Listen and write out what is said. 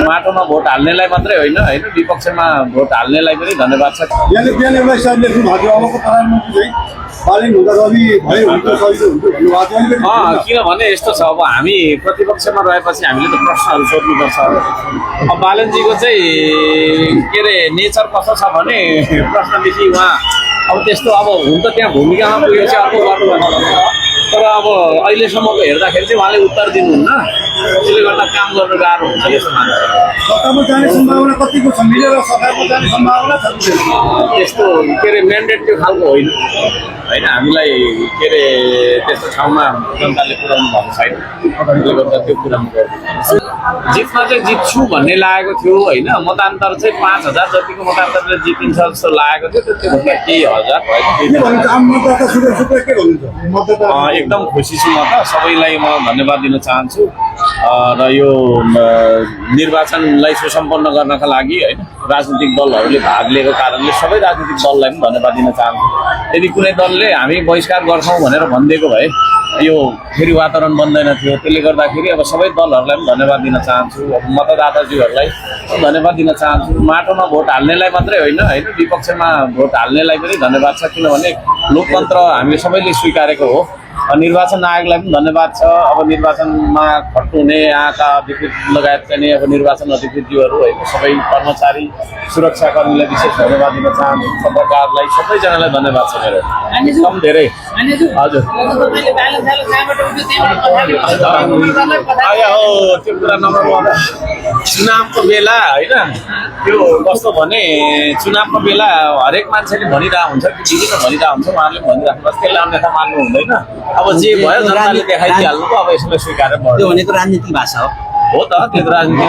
माटोमा भोट हाल्नेलाई मात्रै होइन होइन विपक्षमा भोट हाल्नेलाई पनि धन्यवाद छ। किनभने यस्तो छ, अब हामी प्रतिपक्षमा रहेपछि हामीले त प्रश्नहरू सोध्नुपर्छ। अब बालनजीको चाहिँ के अरे नेचर कस्तो छ भने प्रश्नदेखि उहाँ अब त्यस्तो अब हुन त त्यहाँ भूमिकामा पुगेको चाहिँ अर्को गर्नुपर्छ, तर अब अहिलेसम्मको हेर्दाखेरि चाहिँ उहाँले उत्तर दिनुहुन्न, त्यसले गर्दा काम गर्नु गाह्रो हुन्छ। यस्तो मान्छ सत्तामा जाने सम्भावना कतिको छ? मिलेर सरकारमा जाने सम्भावना छ? त्यस्तो के अरे म्यान्डेट त्यो खालको होइन होइन, हामीलाई के अरे त्यस्तो ठाउँमा जनताले पुऱ्याउनु भएको छैन, त्यसले गर्दा त्यो कुरामा जित्न चाहिँ जित्छु भन्ने लागेको थियो होइन। मतान्तर चाहिँ 5000 जतिको मतान्तरले जितिन्छ जस्तो लागेको थियो, त्योभन्दा केही हजार एकदम खुसी छु म त। सबैलाई म धन्यवाद दिन चाहन्छु र यो निर्वाचनलाई सुसम्पन्न गर्नका लागि होइन राजनीतिक दलहरूले भाग लिएको कारणले सबै राजनीतिक दललाई पनि धन्यवाद दिन चाहन्छु। यदि कुनै दलले हामी बहिष्कार गर्छौँ भनेर भनिदिएको भए यो फेरि वातावरण बन्दैन थियो, त्यसले गर्दाखेरि अब सबै दलहरूलाई पनि धन्यवाद दिन चाहन्छु, अब मतदाताज्यूहरूलाई धन्यवाद दिन चाहन्छु। माटोमा भोट हाल्नेलाई मात्रै होइन होइन विपक्षमा भोट हाल्नेलाई पनि धन्यवाद छ, किनभने लोकतन्त्र हामीले सबैले स्वीकारेको हो। निर्वाचन आयोगलाई पनि धन्यवाद छ। अब निर्वाचनमा खट्नुहुने यहाँका अधिकृत लगायत चाहिँ अब निर्वाचन अधिकृतज्यूहरू होइन सबै कर्मचारी सुरक्षाकर्मीलाई विशेष धन्यवाद दिन चाहन्छु। पत्रकारलाई सबैजनालाई धन्यवाद छ मेरो एकदम धेरै। हजुर हो त्यो कुरा नम्बर चुनावको बेला होइन त्यो कस्तो भने चुनावको बेला हरेक मान्छेले भनिरहेको हुन्छ कि विभिन्न भनिरहेको हुन्छ, उहाँहरूले भनिराख्नुपर्छ, त्यसलाई अन्यथा मान्नु हुँदैन। अब जे भयो जनताले देखाइदिइहाल्नु पो, अब यसलाई स्वीकारेर त्यो भनेको राजनीतिक भाषा हो त, त्यो राजनीतिक